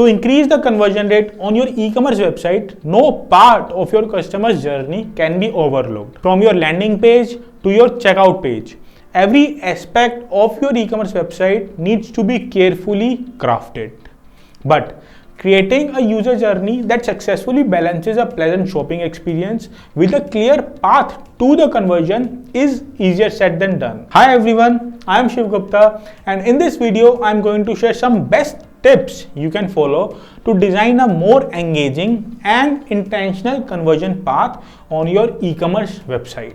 To increase the conversion rate on your e-commerce website, no part of your customer's journey can be overlooked. From your landing page to your checkout page, every aspect of your e-commerce website needs to be carefully crafted. But creating a user journey that successfully balances a pleasant shopping experience with a clear path to the conversion is easier said than done. Hi everyone, I am Shiv Gupta, and in this video I am going to share some best tips you can follow to design a more engaging and intentional conversion path on your e-commerce website.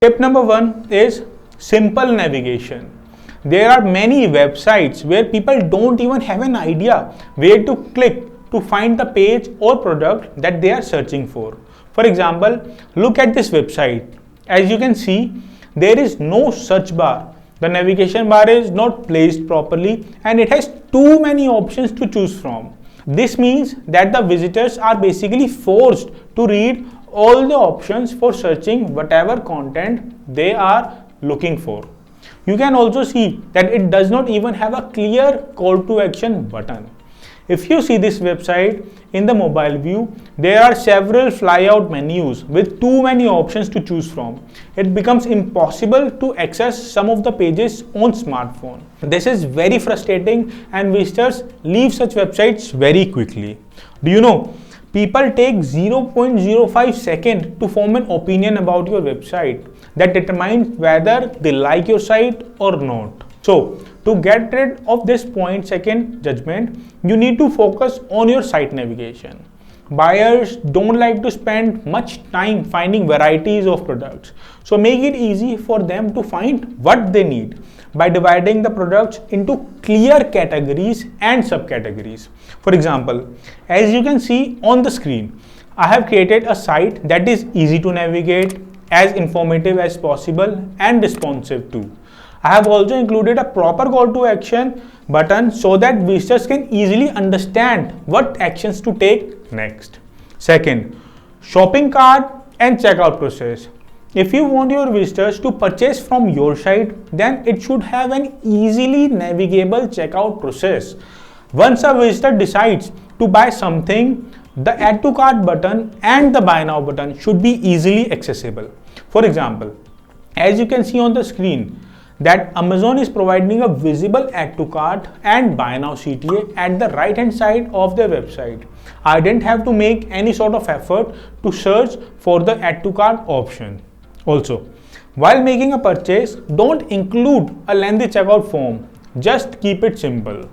Tip number 1 is simple navigation. There are many websites where people don't even have an idea where to click to find the page or product that they are searching for. For example, look at this website. As you can see, there is no search bar. The navigation bar is not placed properly and it has too many options to choose from. This means that the visitors are basically forced to read all the options for searching whatever content they are looking for. You can also see that it does not even have a clear call to action button. If you see this website in the mobile view, there are several flyout menus with too many options to choose from. It becomes impossible to access some of the pages on smartphone. This is very frustrating and visitors leave such websites very quickly. Do you know, people take 0.05 seconds to form an opinion about your website that determines whether they like your site or not. So, to get rid of this 0.2 judgment, you need to focus on your site navigation. Buyers don't like to spend much time finding varieties of products. So make it easy for them to find what they need by dividing the products into clear categories and subcategories. For example, as you can see on the screen, I have created a site that is easy to navigate, as informative as possible and responsive too. I have also included a proper call to action button so that visitors can easily understand what actions to take next. Second, shopping cart and checkout process. If you want your visitors to purchase from your site, then it should have an easily navigable checkout process. Once a visitor decides to buy something, the add to cart button and the buy now button should be easily accessible. For example, as you can see on the screen, that Amazon is providing a visible add to cart and buy now CTA at the right hand side of their website. I didn't have to make any sort of effort to search for the add to cart option. Also, while making a purchase, don't include a lengthy checkout form. Just keep it simple.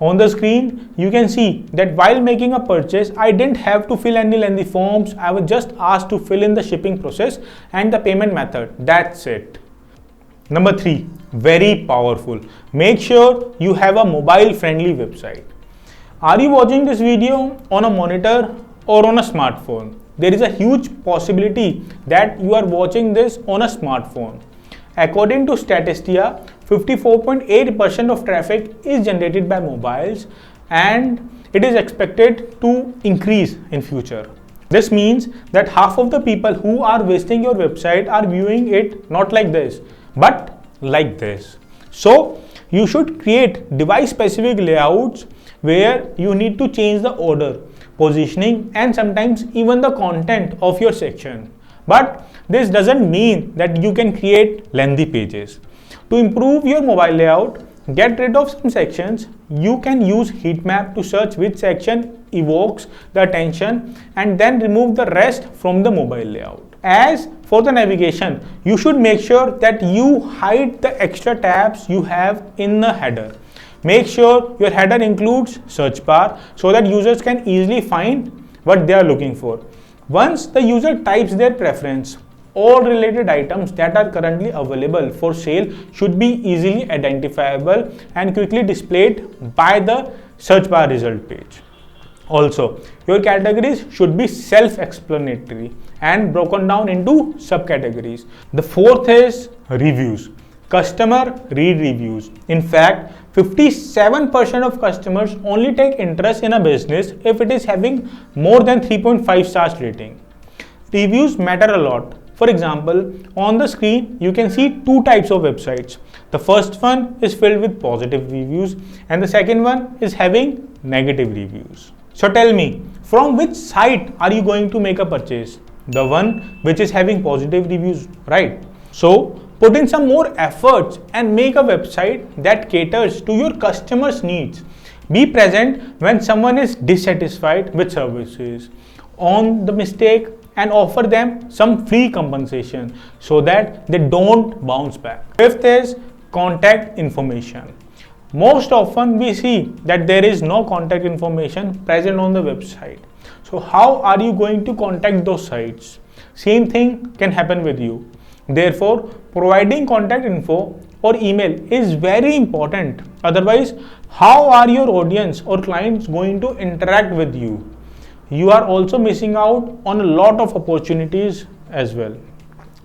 On the screen, you can see that while making a purchase, I didn't have to fill any lengthy forms. I was just asked to fill in the shipping process and the payment method. That's it. Number 3, very powerful. Make sure you have a mobile friendly website. Are you watching this video on a monitor or on a smartphone? There is a huge possibility that you are watching this on a smartphone. According to Statista, 54.8% of traffic is generated by mobiles and it is expected to increase in future. This means that half of the people who are visiting your website are viewing it not like this, but like this. So you should create device specific layouts where you need to change the order, positioning and sometimes even the content of your section. But this doesn't mean that you can create lengthy pages. To improve your mobile layout, get rid of some sections. You can use heat map to search which section evokes the attention and then remove the rest from the mobile layout. As for the navigation, you should make sure that you hide the extra tabs you have in the header. Make sure your header includes search bar so that users can easily find what they are looking for. Once the user types their preference, all related items that are currently available for sale should be easily identifiable and quickly displayed by the search bar result page. Also, your categories should be self-explanatory and broken down into subcategories. The fourth is reviews. Customer read reviews. In fact, 57% of customers only take interest in a business if it is having more than 3.5 stars rating. Reviews matter a lot. For example, on the screen you can see two types of websites. The first one is filled with positive reviews and the second one is having negative reviews. So tell me, from which site are you going to make a purchase? The one which is having positive reviews, right? So put in some more efforts and make a website that caters to your customers' needs. Be present when someone is dissatisfied with services, own the mistake and offer them some free compensation so that they don't bounce back. Fifth is contact information. Most often we see that there is no contact information present on the website. So how are you going to contact those sites? Same thing can happen with you. Therefore, providing contact info or email is very important. Otherwise, how are your audience or clients going to interact with you? You are also missing out on a lot of opportunities as well.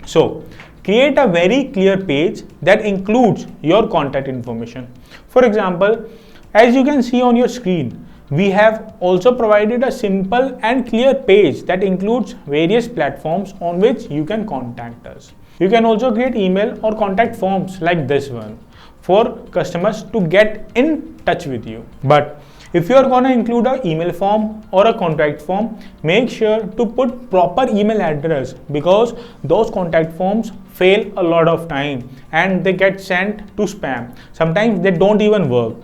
So, create a very clear page that includes your contact information. For example, as you can see on your screen, we have also provided a simple and clear page that includes various platforms on which you can contact us. You can also create email or contact forms like this one for customers to get in touch with you. But if you are going to include an email form or a contact form, make sure to put proper email address because those contact forms fail a lot of time and they get sent to spam. Sometimes they don't even work.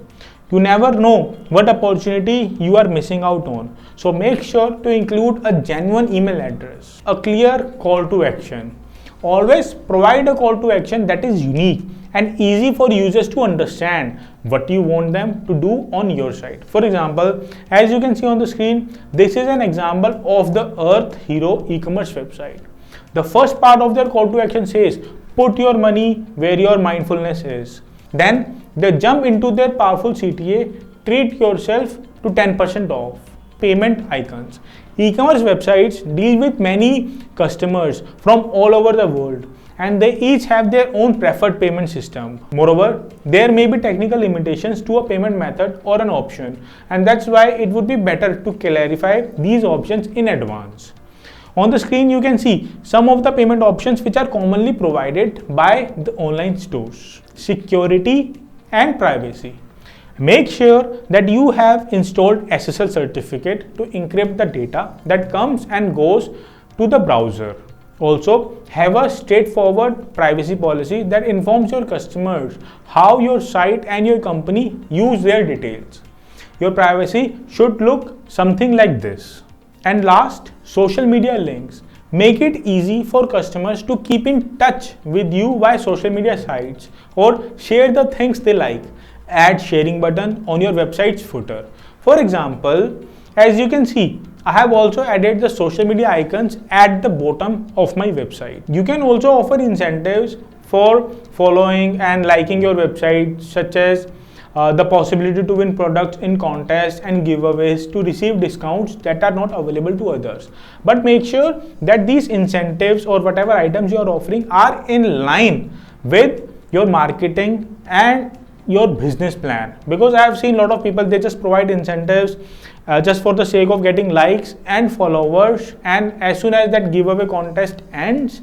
You never know what opportunity you are missing out on. So make sure to include a genuine email address, a clear call to action. Always provide a call to action that is unique and easy for users to understand what you want them to do on your site. For example, as you can see on the screen, this is an example of the Earth Hero e-commerce website. The first part of their call to action says, put your money where your mindfulness is. Then they jump into their powerful CTA, treat yourself to 10% off. Payment icons. E-commerce websites deal with many customers from all over the world and they each have their own preferred payment system. Moreover, there may be technical limitations to a payment method or an option, and that's why it would be better to clarify these options in advance. On the screen, you can see some of the payment options which are commonly provided by the online stores. Security and privacy. Make sure that you have installed SSL certificate to encrypt the data that comes and goes to the browser. Also, have a straightforward privacy policy that informs your customers how your site and your company use their details. Your privacy should look something like this. And last, social media links. Make it easy for customers to keep in touch with you via social media sites or share the things they like. Add sharing button on your website's footer. For example, as you can see, I have also added the social media icons at the bottom of my website. You can also offer incentives for following and liking your website, such as the possibility to win products in contests and giveaways to receive discounts that are not available to others. But make sure that these incentives or whatever items you are offering are in line with your marketing and your business plan, because I have seen a lot of people, they just provide incentives just for the sake of getting likes and followers, and as soon as that giveaway contest ends,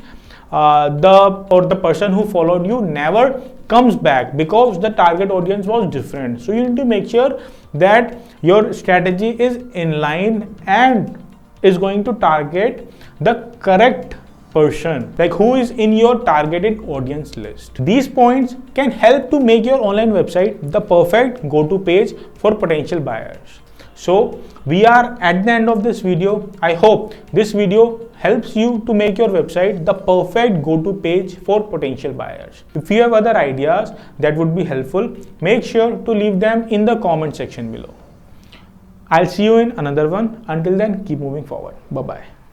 the person who followed you never comes back because the target audience was different. So you need to make sure that your strategy is in line and is going to target the correct person, like who is in your targeted audience list. These points can help to make your online website the perfect go-to page for potential buyers. So we are at the end of this video. I hope this video helps you to make your website the perfect go-to page for potential buyers. If you have other ideas that would be helpful, make sure to leave them in the comment section below. I'll see you in another one. Until then, keep moving forward. Bye-bye.